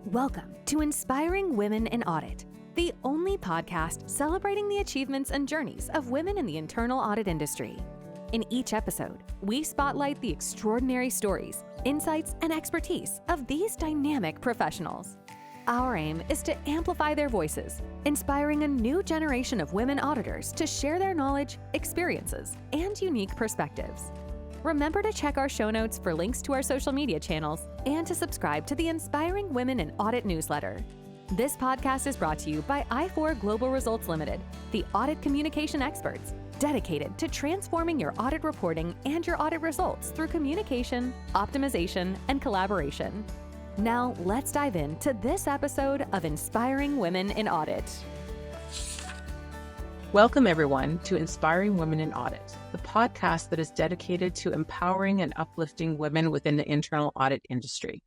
Welcome to Inspiring Women in Audit, the only podcast celebrating the achievements and journeys of women in the internal audit industry. In each episode, we spotlight the extraordinary stories, insights, and expertise of these dynamic professionals. Our aim is to amplify their voices, inspiring a new generation of women auditors to share their knowledge, experiences, and unique perspectives. Remember to check our show notes for links to our social media channels and to subscribe to the Inspiring Women in Audit newsletter. This podcast is brought to you by I4 Global Results Limited, the audit communication experts dedicated to transforming your audit reporting and your audit results through communication, optimization, and collaboration. Now, let's dive into this episode of Inspiring Women in Audit. Welcome, everyone, to Inspiring Women in Audit, the podcast that is dedicated to empowering and uplifting women within the internal audit industry.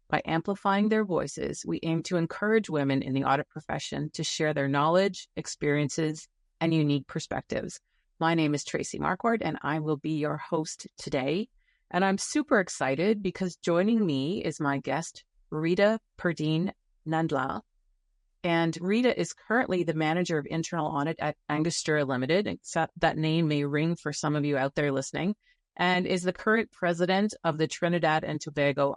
By amplifying their voices, we aim to encourage women in the audit profession to share their knowledge, experiences, and unique perspectives. My name is Tracy Marquardt, and I will be your host today. And I'm super excited because joining me is my guest, Rita Purdeen-Nandlal. And Rita is currently the manager of Internal Audit at Angostura Limited, except that name may ring for some of you out there listening, and is the current president of the Trinidad and Tobago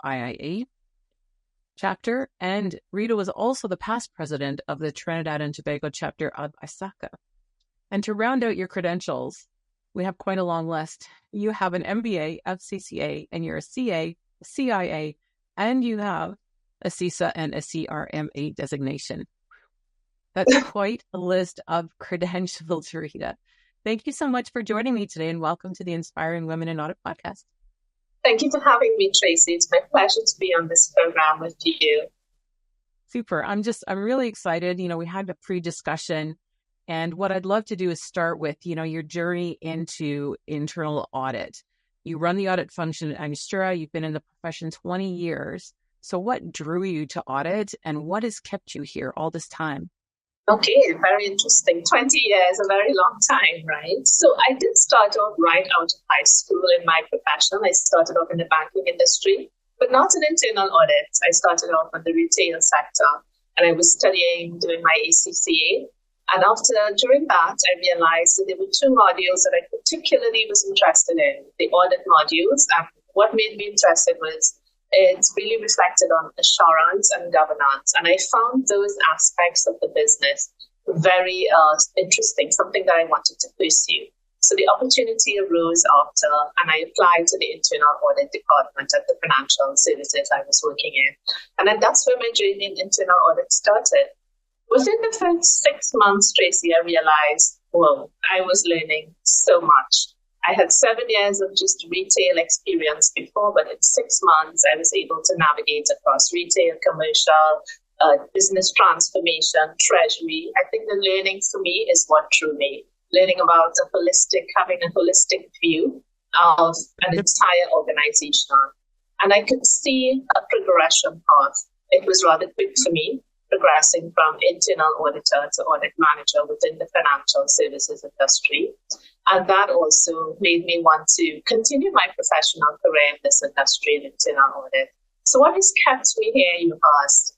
Chapter. And Rita was also the past president of the Trinidad and Tobago Chapter of ISACA. And to round out your credentials, we have quite a long list. You have an MBA, FCCA, and you're a CA, a CIA, and you have a CISA and a CRMA designation. That's quite a list of credentials, Rita. Thank you so much for joining me today, and welcome to the Inspiring Women in Audit podcast. Thank you for having me, Tracy. It's my pleasure to be on this program with you. Super. I'm really excited. We had a pre-discussion, and what I'd love to do is start with, your journey into internal audit. You run the audit function at Angostura. You've been in the profession 20 years. So what drew you to audit, and what has kept you here all this time? Okay, very interesting. 20 years, a very long time, right? So I did start off right out of high school in my profession. I started off in the banking industry, but not in internal audit. I started off in the retail sector, and I was studying, doing my ISACA. And during that, I realized that there were two modules that I particularly was interested in, the audit modules. And what made me interested was it's really reflected on assurance and governance. And I found those aspects of the business very interesting, something that I wanted to pursue. So the opportunity arose after, and I applied to the Internal Audit department at the financial services I was working in. And that's where my journey in internal audit started. Within the first 6 months, Tracy, I realized, whoa, I was learning so much. I had 7 years of just retail experience before, but in 6 months, I was able to navigate across retail, commercial, business transformation, treasury. I think the learning for me is what drew me. Learning about having a holistic view of an entire organization. And I could see a progression path. It was rather quick for me, progressing from internal auditor to audit manager within the financial services industry. And that also made me want to continue my professional career in this industry in internal audit. So what has kept me here, you asked?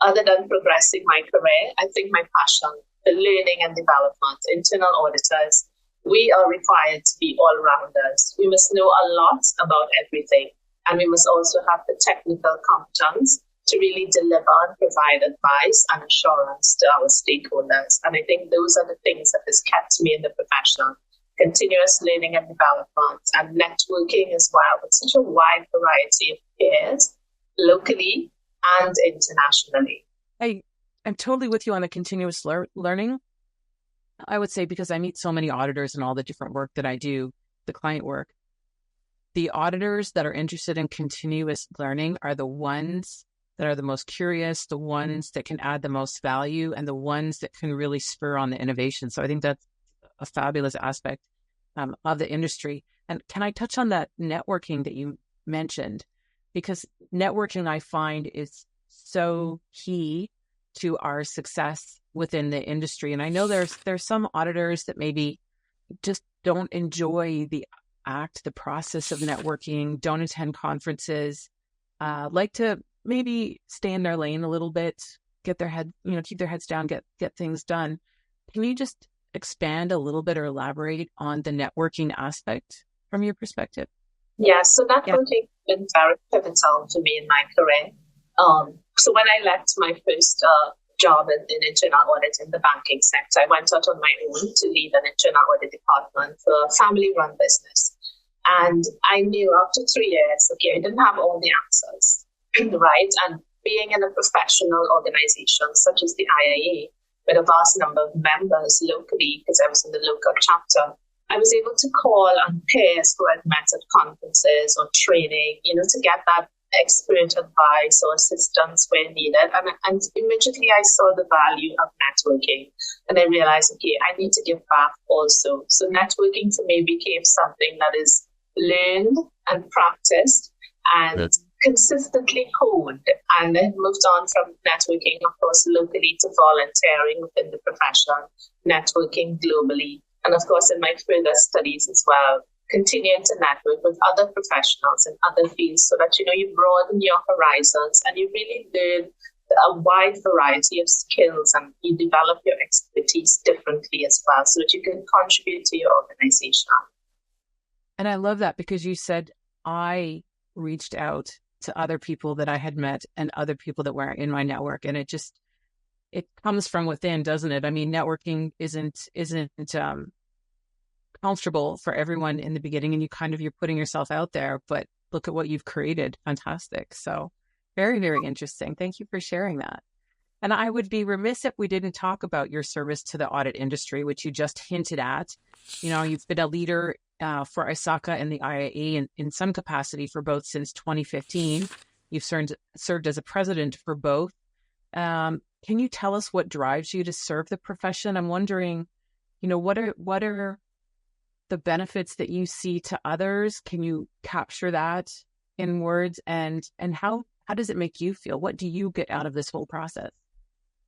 Other than progressing my career, I think my passion, the learning and development. Internal auditors, we are required to be all-rounders. We must know a lot about everything. And we must also have the technical competence to really deliver and provide advice and assurance to our stakeholders. And I think those are the things that has kept me in the profession. Continuous learning and development and networking as well with such a wide variety of peers, locally and internationally. I'm totally with you on the continuous learning. I would say because I meet so many auditors and all the different work that I do, the client work, the auditors that are interested in continuous learning are the ones that are the most curious, the ones that can add the most value, and the ones that can really spur on the innovation. So I think that's a fabulous aspect of the industry. And can I touch on that networking that you mentioned? Because networking, I find, is so key to our success within the industry. And I know there's some auditors that maybe just don't enjoy the process of networking, don't attend conferences, like to maybe stay in their lane a little bit, get their head, keep their heads down, get things done. Can you just expand a little bit or elaborate on the networking aspect from your perspective? Yeah, so networking has been very pivotal to me in my career. So when I left my first job in internal audit in the banking sector, I went out on my own to lead an internal audit department for a family-run business. And I knew after 3 years, I didn't have all the answers, right? And being in a professional organization such as the IIA, with a vast number of members locally, because I was in the local chapter, I was able to call on peers who had met at conferences or training, to get that expert advice or assistance where needed. And immediately I saw the value of networking. And I realized, I need to give back also. So networking for me became something that is learned and practiced and consistently honed. And then moved on from networking, of course, locally to volunteering within the profession, networking globally. And of course, in my further studies as well, continuing to network with other professionals in other fields so that, you broaden your horizons and you really learn a wide variety of skills and you develop your expertise differently as well so that you can contribute to your organization. And I love that because you said I reached out to other people that I had met and other people that were in my network. And it comes from within, doesn't it? I mean, networking isn't comfortable for everyone in the beginning, and you're putting yourself out there, but look at what you've created. Fantastic. So very, very interesting. Thank you for sharing that. And I would be remiss if we didn't talk about your service to the audit industry, which you just hinted at. You've been a leader for ISACA and the IIA in some capacity for both since 2015. You've served as a president for both. Can you tell us what drives you to serve the profession? I'm wondering, what are the benefits that you see to others? Can you capture that in words? And how does it make you feel? What do you get out of this whole process?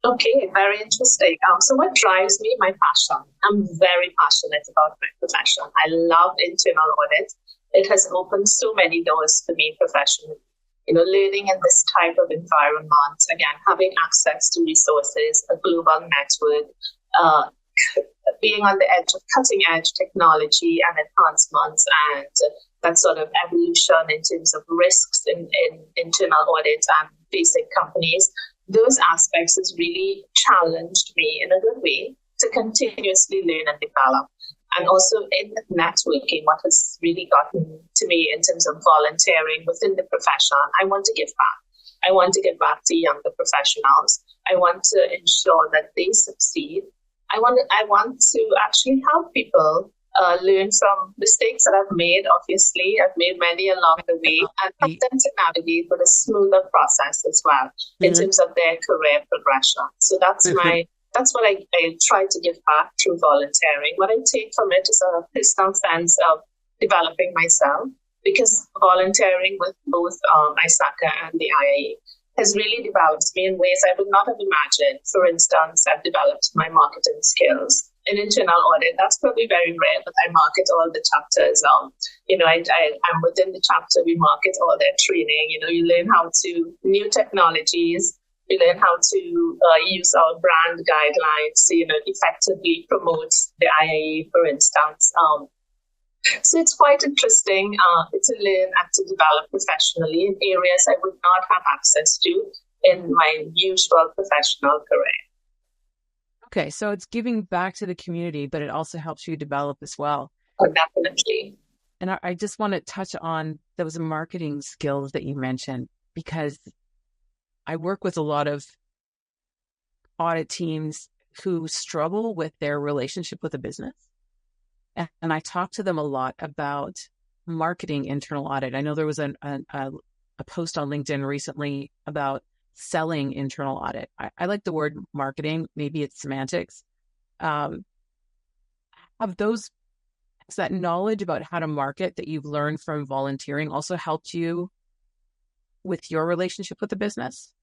Okay, very interesting. So what drives me? My passion. I'm very passionate about my profession. I love internal audit. It has opened so many doors for me professionally. Learning in this type of environment, again, having access to resources, a global network, being on the edge of cutting edge technology and enhancements and that sort of evolution in terms of risks in internal audit and facing companies. Those aspects has really challenged me in a good way to continuously learn and develop. And also in networking, what has really gotten to me in terms of volunteering within the profession, I want to give back. I want to give back to younger professionals. I want to ensure that they succeed. I want to actually help people learn from mistakes that I've made. Obviously, I've made many along the way, and help them to navigate with a smoother process as well in terms of their career progression. So that's what I try to give back through volunteering. What I take from it is a personal sense of developing myself, because volunteering with both ISACA and the IIA has really developed me in ways I would not have imagined. For instance, I've developed my marketing skills. In internal audit, that's probably very rare, but I market all the chapters. I'm within the chapter, we market all their training. You learn how to, new technologies, you learn how to use our brand guidelines to, effectively promote the IIA, for instance. So it's quite interesting to learn and to develop professionally in areas I would not have access to in my usual professional career. Okay, so it's giving back to the community, but it also helps you develop as well. Oh, definitely. And I just want to touch on those marketing skills that you mentioned, because I work with a lot of audit teams who struggle with their relationship with a business. And I talk to them a lot about marketing internal audit. I know there was a post on LinkedIn recently about selling internal audit. I like the word marketing. Maybe it's semantics. Has that knowledge about how to market that you've learned from volunteering also helped you with your relationship with the business?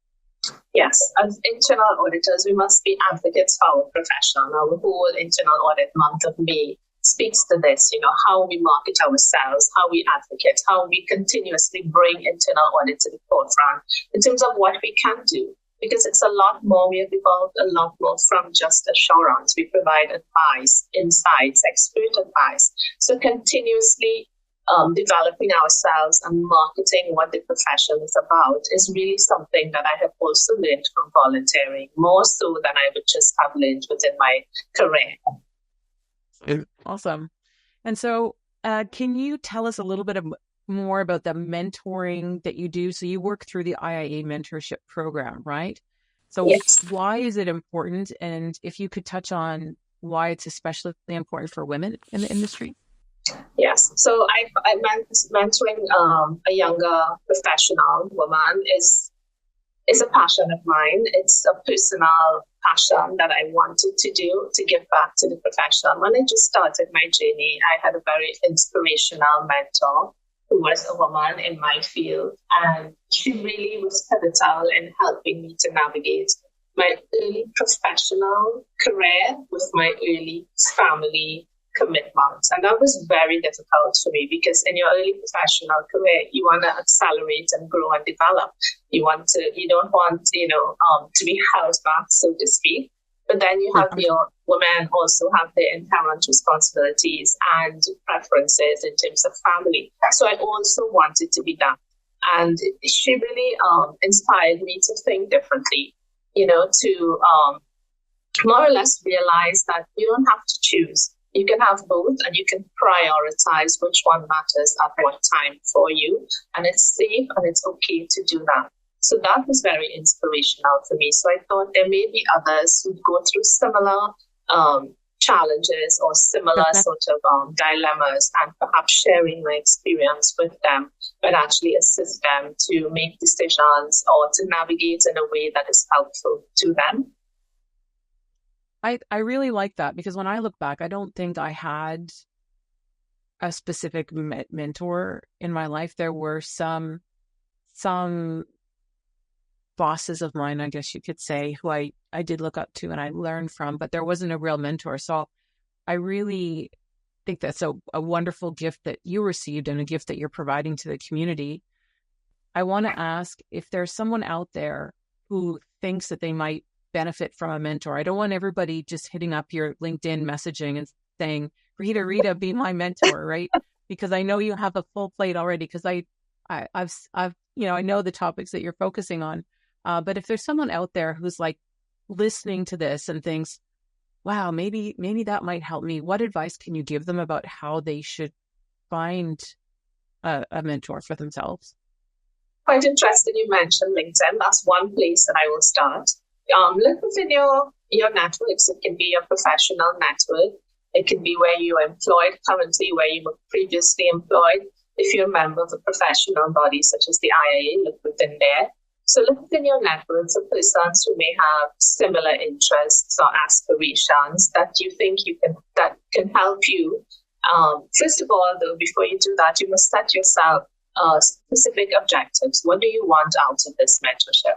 Yes, as internal auditors, we must be advocates for our profession. Our whole internal audit month of May speaks to this, how we market ourselves, how we advocate, how we continuously bring internal audit to the forefront in terms of what we can do. Because it's a lot more, we have evolved a lot more from just assurance. We provide advice, insights, expert advice. So continuously developing ourselves and marketing what the profession is about is really something that I have also learned from volunteering, more so than I would just have learned within my career. Awesome. And so can you tell us a little bit more about the mentoring that you do? So you work through the IIA mentorship program, right? So yes. Why is it important? And if you could touch on why it's especially important for women in the industry? Yes. So I mentoring a younger professional woman is a passion of mine. It's a personal passion that I wanted to do to give back to the profession. When I just started my journey, I had a very inspirational mentor who was a woman in my field, and she really was pivotal in helping me to navigate my early professional career with my early family commitments. And that was very difficult for me because in your early professional career, you want to accelerate and grow and develop. You don't want, to be held back, so to speak. But then you have your women also have their inherent responsibilities and preferences in terms of family. So I also wanted to be that. And she really inspired me to think differently, to more or less realize that you don't have to choose. You can have both and you can prioritize which one matters at what time for you. And it's safe and it's okay to do that. So that was very inspirational for me. So I thought there may be others who go through similar challenges or similar sort of dilemmas, and perhaps sharing my experience with them would actually assist them to make decisions or to navigate in a way that is helpful to them. I really like that, because when I look back, I don't think I had a specific mentor in my life. There were some bosses of mine, I guess you could say, who I did look up to and I learned from, but there wasn't a real mentor. So I really think that's a wonderful gift that you received and a gift that you're providing to the community. I want to ask if there's someone out there who thinks that they might benefit from a mentor. I don't want everybody just hitting up your LinkedIn messaging and saying, Rita, be my mentor, right? Because I know you have a full plate already, because I know the topics that you're focusing on. But if there's someone out there who's like listening to this and thinks, wow, maybe that might help me, what advice can you give them about how they should find a mentor for themselves? Quite interesting you mentioned LinkedIn. That's one place that I will start. Look within your networks. It can be your professional network. It can be where you're employed currently, where you were previously employed. If you're a member of a professional body such as the IIA, look within there. So look within your networks of persons who may have similar interests or aspirations that you think that can help you. First of all, though, before you do that, you must set yourself specific objectives. What do you want out of this mentorship?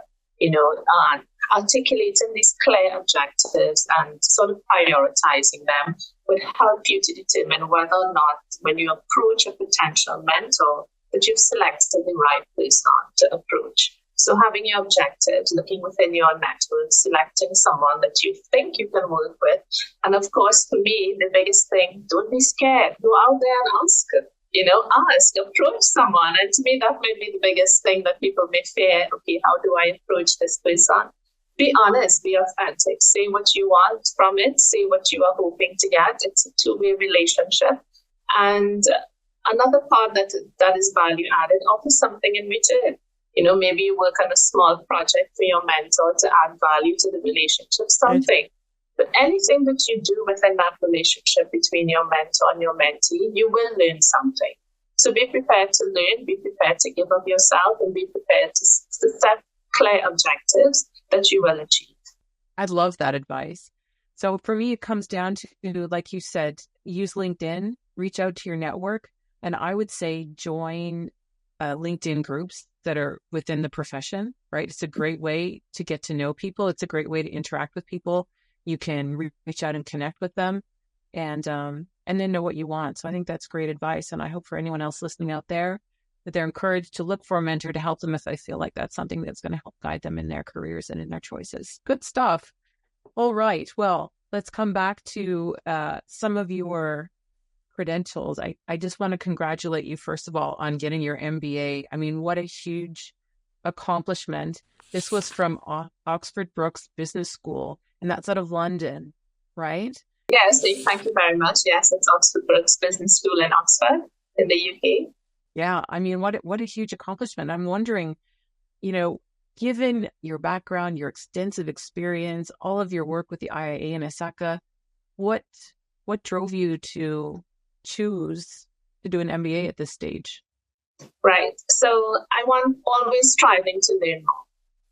Articulating these clear objectives and sort of prioritizing them would help you to determine whether or not, when you approach a potential mentor, that you've selected the right person to approach. So having your objectives, looking within your network, selecting someone that you think you can work with. And of course, for me, the biggest thing, don't be scared. Go out there and ask, approach someone. And to me, that may be the biggest thing that people may fear. Okay, how do I approach this person? Be honest, be authentic. Say what you want from it. Say what you are hoping to get. It's a two-way relationship. And another part that is value added, offer something in return. Maybe you work on a small project for your mentor to add value to the relationship, something. But anything that you do within that relationship between your mentor and your mentee, you will learn something. So be prepared to learn, be prepared to give of yourself, and be prepared to set clear objectives that you will achieve. I love that advice. So for me, it comes down to, like you said, use LinkedIn, reach out to your network, and I would say join LinkedIn groups that are within the profession, right? It's a great way to get to know people. It's a great way to interact with people. You can reach out and connect with them and and then know what you want. So I think that's great advice. And I hope for anyone else listening out there that they're encouraged to look for a mentor to help them if they feel like that's something that's going to help guide them in their careers and in their choices. Good stuff. All right. Well, let's come back to some of your credentials. I just want to congratulate you, first of all, on getting your MBA. I mean, what a huge accomplishment. This was from Oxford Brookes Business School, and that's out of London, right? Yes, thank you very much. Yes, it's Oxford Brookes Business School in Oxford in the UK. Yeah, I mean, what a huge accomplishment. I'm wondering, given your background, your extensive experience, all of your work with the IIA and ISACA, what drove you to choose to do an MBA at this stage? Right. So I want always striving to learn more.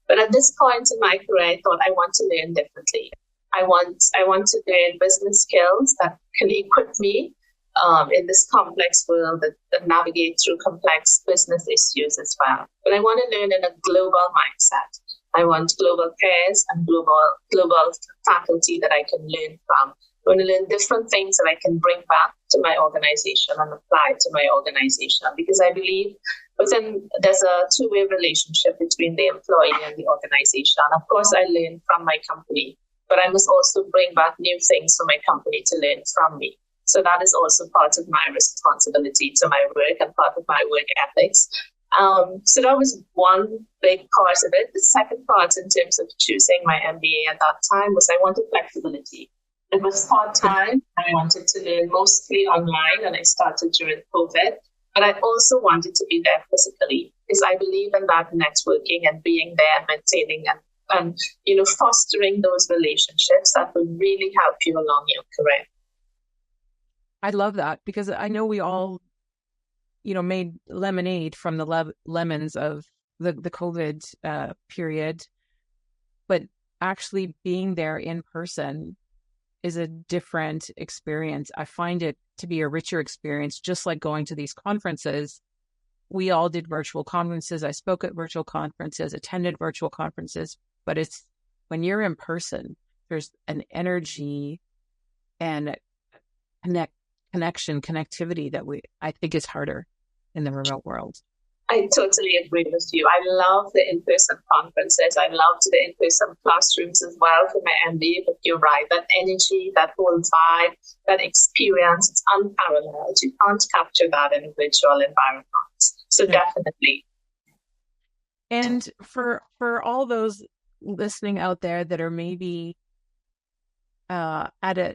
But at this point in my career, I thought I want to learn differently. I want to learn business skills that can equip me in this complex world that navigate through complex business issues as well. But I want to learn in a global mindset. I want global peers and global faculty that I can learn from. I want to learn different things that I can bring back to my organization and apply to my organization, because I believe there's a two-way relationship between the employee and the organization. Of course, I learn from my company, but I must also bring back new things for my company to learn from me. So that is also part of my responsibility to my work and part of my work ethics. So that was one big part of it. The second part in terms of choosing my MBA at that time was I wanted flexibility. It was part-time. I wanted to learn mostly online, and I started during COVID. But I also wanted to be there physically, because I believe in that networking and being there and maintaining and fostering those relationships that will really help you along your career. I love that, because I know we all, made lemonade from the lemons of the COVID period, but actually being there in person is a different experience. I find it to be a richer experience, just like going to these conferences. We all did virtual conferences. I spoke at virtual conferences, attended virtual conferences, but it's when you're in person, there's an energy and connectivity that I think is harder in the remote world. I totally agree with you. I love the in-person conferences. I loved the in-person classrooms as well for my MBA, but you're right, that energy, that whole vibe, that experience, it's unparalleled. You can't capture that in a virtual environment. So definitely. And for all those listening out there that are maybe at a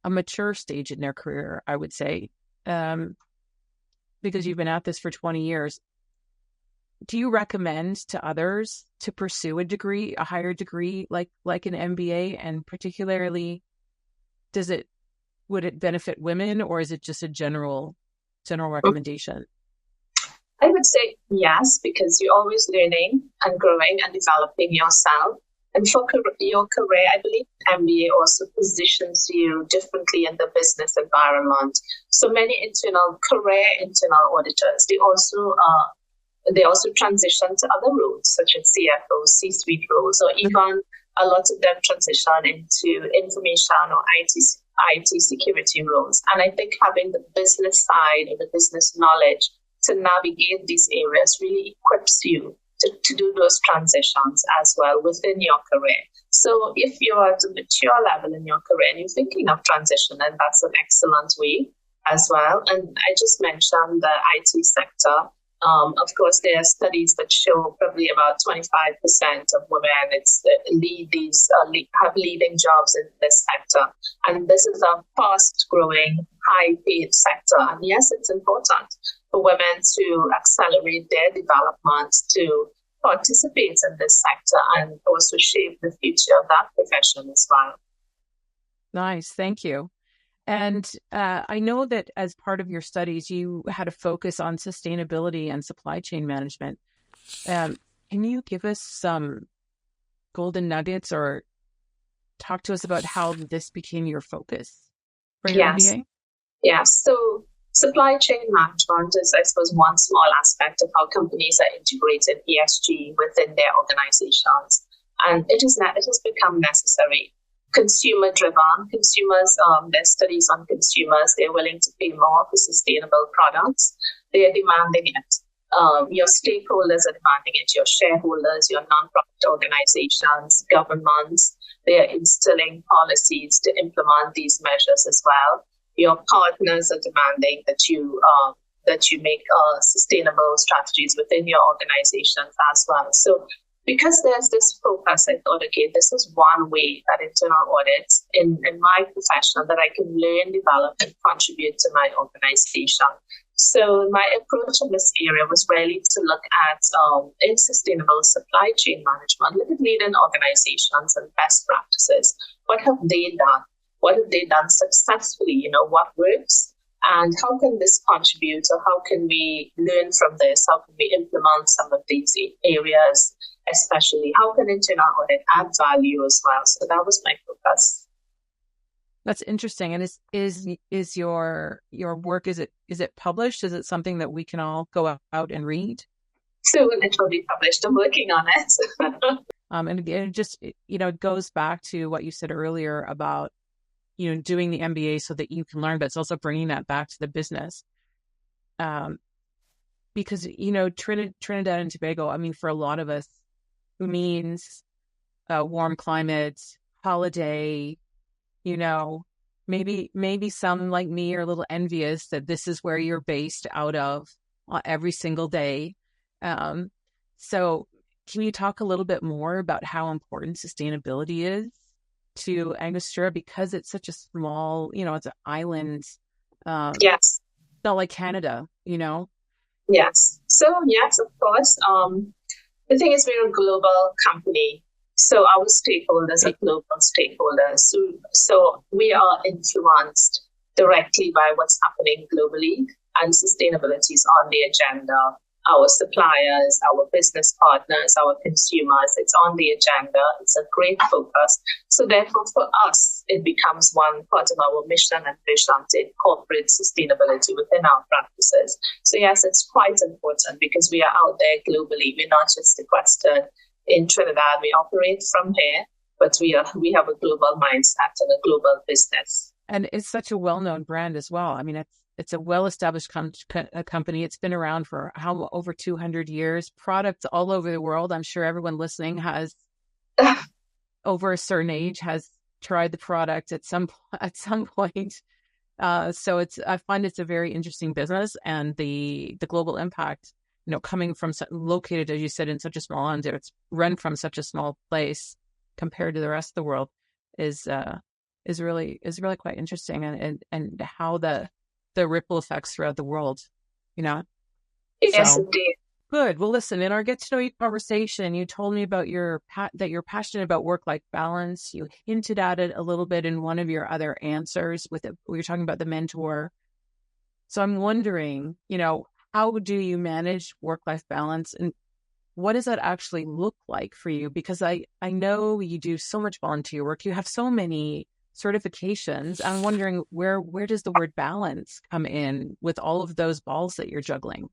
mature stage in their career, I would say, because you've been at this for 20 years, do you recommend to others to pursue a higher degree like an MBA? And particularly, would it benefit women, or is it just a general recommendation? I would say yes, because you're always learning and growing and developing yourself. And for your career, I believe MBA also positions you differently in the business environment. So many internal auditors, they also transition to other roles such as CFO, C-suite roles, or even a lot of them transition into information or IT security roles. And I think having the business side or the business knowledge to navigate these areas really equips you to do those transitions as well within your career. So if you're at a mature level in your career and you're thinking of transition, then that's an excellent way as well. And I just mentioned the IT sector. Of course, there are studies that show probably about 25% of women have leading jobs in this sector. And this is a fast-growing, high-paid sector. And yes, it's important for women to accelerate their development, to participate in this sector and also shape the future of that profession as well. Nice. Thank you. And I know that as part of your studies, you had a focus on sustainability and supply chain management. Can you give us some golden nuggets or talk to us about how this became your focus for your MBA? Yes. So supply chain management is, I suppose, one small aspect of how companies are integrating ESG within their organizations. And it has become necessary. consumer driven. Consumers, there's studies on consumers. They're willing to pay more for sustainable products. They are demanding it. Your stakeholders are demanding it. Your shareholders, your non-profit organizations, governments, they are instilling policies to implement these measures as well. Your partners are demanding that you make sustainable strategies within your organizations as well. So because there's this focus, I thought, okay, this is one way that internal audits in my profession that I can learn, develop, and contribute to my organization. So my approach in this area was really to look at in sustainable supply chain management, look at leading organizations and best practices. What have they done? What have they done successfully? What works? And how can this contribute, or how can we learn from this? How can we implement some of these areas, especially? How can internal audit add value as well? So that was my focus. That's interesting. And is your work, is it published? Is it something that we can all go out and read? Soon it will be published. I'm working on it. And it just, it goes back to what you said earlier about doing the MBA so that you can learn, but it's also bringing that back to the business. Because, Trinidad and Tobago, I mean, for a lot of us, means warm climate, holiday, maybe some like me are a little envious that this is where you're based out of every single day. So can you talk a little bit more about how important sustainability is to Angostura, because it's such a small, it's an island. Yes. Not like Canada, Yes. So yes, of course. The thing is, we're a global company, so our stakeholders are global stakeholders. So we are influenced directly by what's happening globally, and sustainability is on the agenda. Our suppliers, our business partners, our consumers, it's on the agenda. It's a great focus. So therefore, for us, it becomes one part of our mission and vision to incorporate sustainability within our practices. So yes, it's quite important because we are out there globally. We're not just sequestered in Trinidad. We operate from here, but we have a global mindset and a global business. And it's such a well-known brand as well. I mean, it's a well-established company. It's been around for over 200 years. Products all over the world. I'm sure everyone listening has, over a certain age, has tried the product at some point. So I find it's a very interesting business, and the global impact, coming from located, as you said, in such a small island, it's run from such a small place compared to the rest of the world, is really quite interesting, and how the ripple effects throughout the world, Yes, so, indeed. Good. Well, listen, in our get to know you conversation, you told me about that you're passionate about work-life balance. You hinted at it a little bit in one of your other answers we were talking about the mentor. So I'm wondering, how do you manage work-life balance, and what does that actually look like for you? Because I know you do so much volunteer work. You have so many certifications. I'm wondering where does the word balance come in with all of those balls that you're juggling?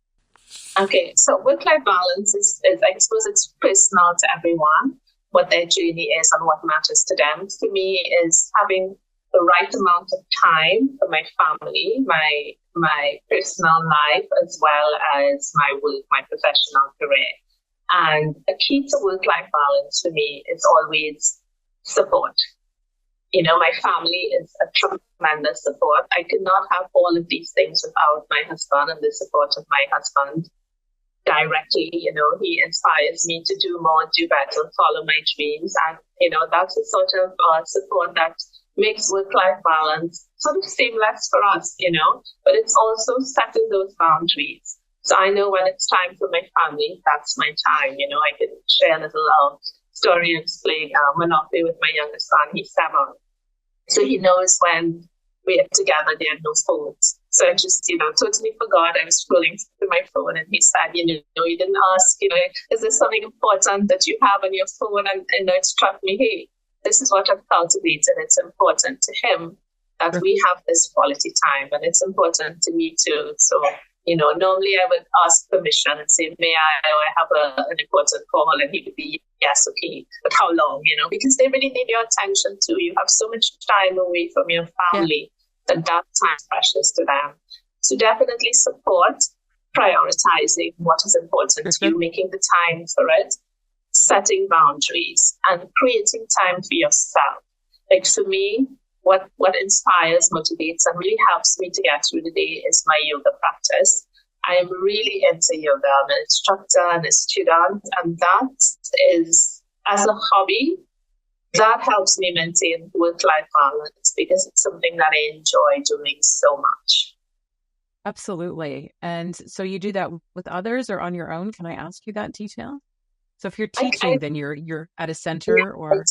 Okay, so work-life balance is I suppose it's personal to everyone, what their journey is and what matters to them. For me, is having the right amount of time for my family, my personal life, as well as my work, my professional career. And a key to work-life balance for me is always support. My family is a tremendous support. I could not have all of these things without my husband and the support of my husband directly. He inspires me to do more, do better, follow my dreams. And, that's the sort of support that makes work-life balance sort of seamless for us, but it's also setting those boundaries. So I know when it's time for my family, that's my time. I can share a little story and playing Monopoly with my youngest son. He's 7. So he knows when we are together, there are no phones. So I just, totally forgot. I was scrolling through my phone, and he said, you didn't ask, is there something important that you have on your phone? And it struck me, hey, this is what I've cultivated. It's important to him that we have this quality time, and it's important to me too. So, normally I would ask permission and say, may I have an important call? And he would be, yes, okay, but how long, because they really need your attention too. You have so much time away from your family that time is precious to them. So definitely support prioritizing what is important to you, making the time for it, setting boundaries, and creating time for yourself. Like for me, what inspires, motivates, and really helps me to get through the day is my yoga practice. I am really into yoga. I'm an instructor and a student, and that is, as a hobby, that helps me maintain work-life balance because it's something that I enjoy doing so much. Absolutely. And so you do that with others or on your own? Can I ask you that detail? So if you're teaching, then you're at a center, or I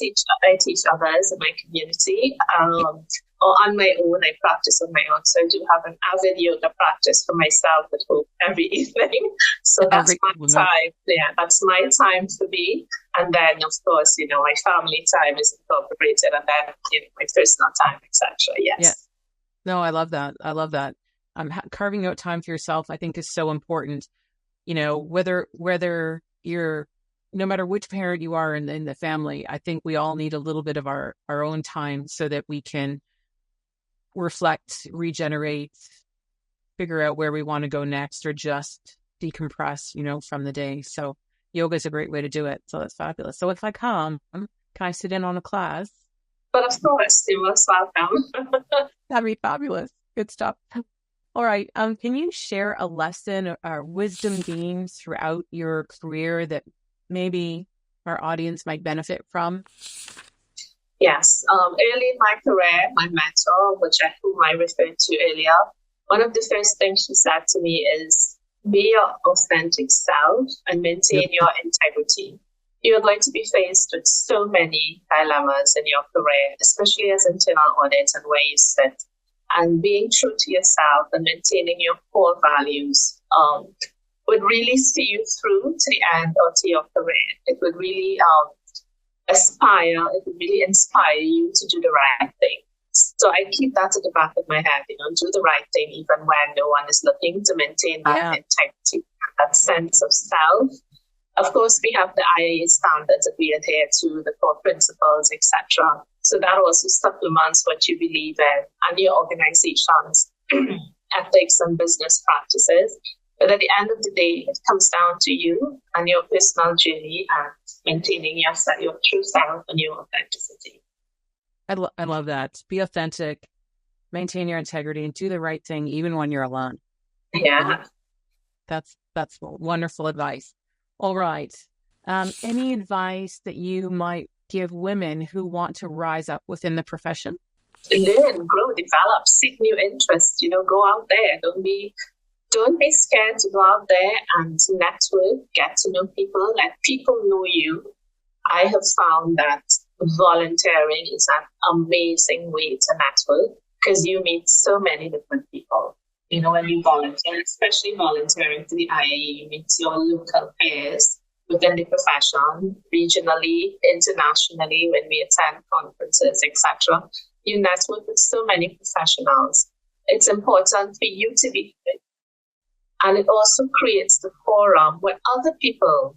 teach others in my community, or on my own. I practice on my own. So I do have an avid yoga practice for myself at home every evening. So that's my time. Yeah, that's my time for me. And then, of course, my family time is incorporated, and then my personal time, etc. Yes. Yeah. No, I love that. I love that. Carving out time for yourself, I think, is so important. Whether you're, no matter which parent you are in the family, I think we all need a little bit of our own time so that we can reflect, regenerate, figure out where we want to go next, or just decompress, from the day. So yoga is a great way to do it. So that's fabulous. So if I come, can I sit in on a class? But of course, you're most welcome. That'd be fabulous. Good stuff. All right. Can you share a lesson or wisdom gained throughout your career that maybe our audience might benefit from? Yes. Early in my career, my mentor, whom I referred to earlier, one of the first things she said to me is, be your authentic self and maintain your integrity. You're going to be faced with so many dilemmas in your career, especially as internal audit and where you sit. And being true to yourself and maintaining your core values would really see you through to the end or to your career. It would really inspire you to do the right thing. So I keep that at the back of my head, do the right thing even when no one is looking, to maintain that integrity, that sense of self. Of course, we have the IAA standards that we adhere to, the core principles, etc. So that also supplements what you believe in and your organization's ethics and business practices. But at the end of the day, it comes down to you and your personal journey and maintaining your true self and your authenticity. I love that. Be authentic, maintain your integrity, and do the right thing even when you're alone. Yeah. That's wonderful advice. All right. Any advice that you might give women who want to rise up within the profession? Learn, grow, develop, seek new interests. Go out there. Don't be scared to go out there and network, get to know people, let people know you. I have found that volunteering is an amazing way to network because you meet so many different people. When you volunteer, especially volunteering to the IAE, you meet your local peers within the profession, regionally, internationally, when we attend conferences, etc. You network with so many professionals. It's important for you to be fit. And it also creates the forum where other people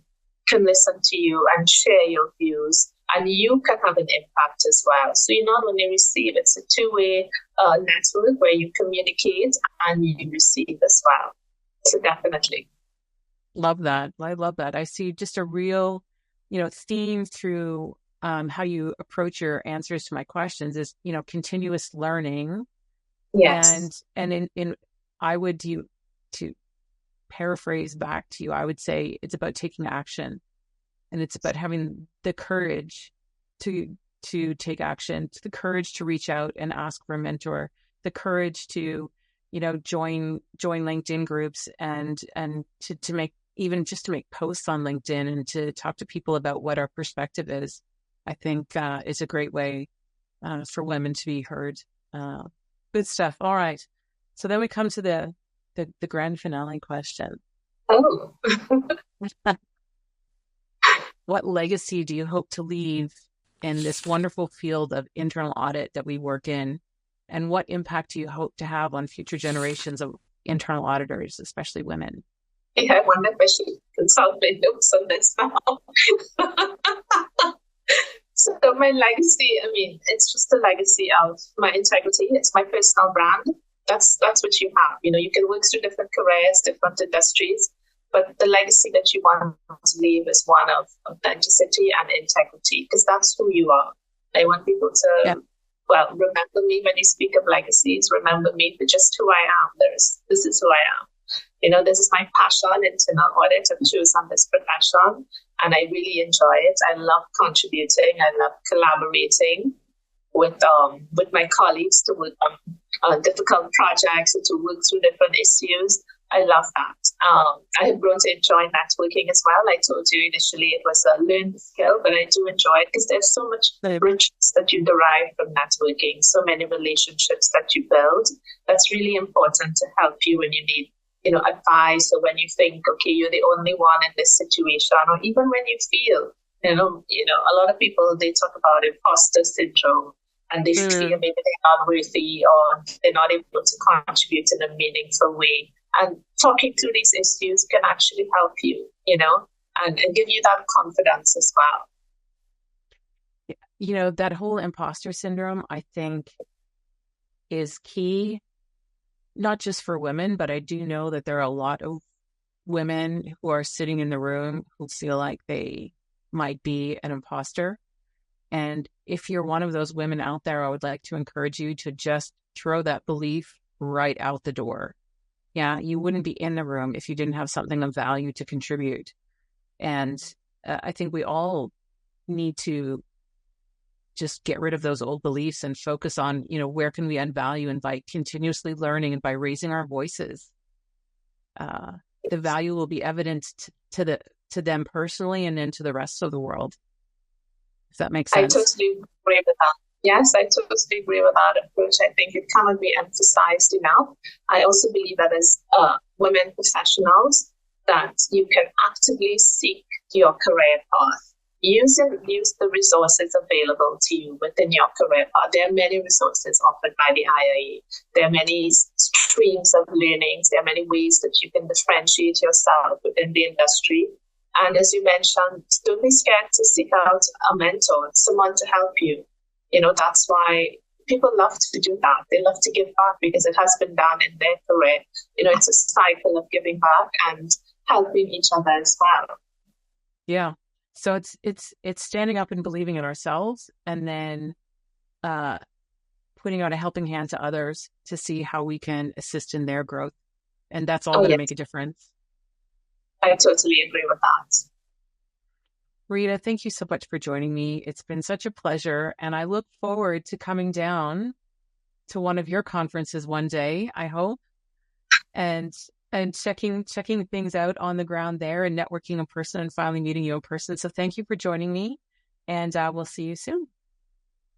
can listen to you and share your views, and you can have an impact as well. So you not only receive, it's a two-way network where you communicate and you receive as well. So definitely. Love that. I love that. I see just a real, theme through how you approach your answers to my questions is, continuous learning. Yes. And I would to paraphrase back to you, I would say it's about taking action, and it's about having the courage to take action, the courage to reach out and ask for a mentor, the courage to, join LinkedIn groups and to make, even just to make posts on LinkedIn and to talk to people about what our perspective is. I think is a great way for women to be heard. Good stuff. All right. So then we come to the grand finale question. Oh. What legacy do you hope to leave in this wonderful field of internal audit that we work in? And what impact do you hope to have on future generations of internal auditors, especially women? Yeah, I wonder if I should consult my notes on this now. my legacy, I mean, it's just a legacy of my integrity. It's my personal brand. That's what you have. You know, you can work through different careers, different industries, but the legacy that you want to leave is one of authenticity and integrity, because that's who you are. I want people to, remember me when you speak of legacies. Remember me for just who I am. This is who I am. You know, this is my passion, internal audit. I've chosen this profession, and I really enjoy it. I love contributing. I love collaborating with my colleagues to work on difficult projects or to work through different issues. I love that. I have grown to enjoy networking as well. I told you initially it was a learned skill, but I do enjoy it because there's so much richness that you derive from networking, so many relationships that you build. That's really important to help you when you need, you know, advice, or when you think, okay, you're the only one in this situation, or even when you feel, you know, a lot of people, they talk about imposter syndrome, and they feel maybe they're not worthy or they're not able to contribute in a meaningful way. And talking through these issues can actually help you, you know, and give you that confidence as well. You know, that whole imposter syndrome, I think, is key, not just for women, but I do know that there are a lot of women who are sitting in the room who feel like they might be an imposter. And if you're one of those women out there, I would like to encourage you to just throw that belief right out the door. Yeah, you wouldn't be in the room if you didn't have something of value to contribute. And I think we all need to just get rid of those old beliefs and focus on, you know, where can we add value, and by continuously learning and by raising our voices, the value will be evident to them personally and then to the rest of the world. If that makes sense. I totally agree with that. Yes, I totally agree with that approach. I think it cannot be emphasized enough. I also believe that as women professionals, that you can actively seek your career path. Use the resources available to you within your career path. There are many resources offered by the IIA. There are many streams of learnings. There are many ways that you can differentiate yourself within the industry. And as you mentioned, don't be scared to seek out a mentor, someone to help you. You know, that's why people love to do that. They love to give back because it has been done in their career. You know, it's a cycle of giving back and helping each other as well. Yeah. So it's standing up and believing in ourselves, and then putting out a helping hand to others to see how we can assist in their growth. And that's all going to make a difference. I totally agree with that. Rita, thank you so much for joining me. It's been such a pleasure, and I look forward to coming down to one of your conferences one day, I hope, and checking things out on the ground there, and networking in person, and finally meeting you in person. So thank you for joining me, and we'll see you soon.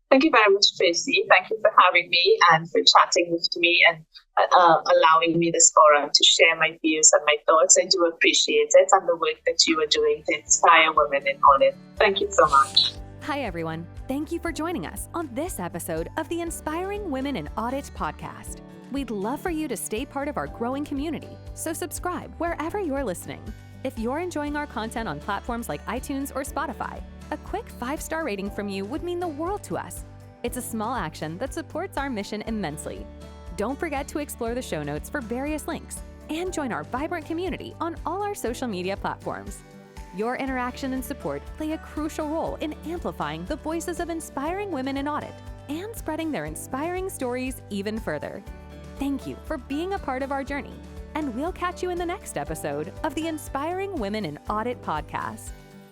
Thank you very much, Tracy. Thank you for having me and for chatting with me and allowing me this forum to share my views and my thoughts. I do appreciate it, and the work that you are doing to inspire women in audit. Thank you so much. Hi, everyone. Thank you for joining us on this episode of the Inspiring Women in Audit podcast. We'd love for you to stay part of our growing community, so subscribe wherever you're listening. If you're enjoying our content on platforms like iTunes or Spotify, a quick 5-star rating from you would mean the world to us. It's a small action that supports our mission immensely. Don't forget to explore the show notes for various links and join our vibrant community on all our social media platforms. Your interaction and support play a crucial role in amplifying the voices of inspiring women in audit and spreading their inspiring stories even further. Thank you for being a part of our journey, and we'll catch you in the next episode of the Inspiring Women in Audit podcast.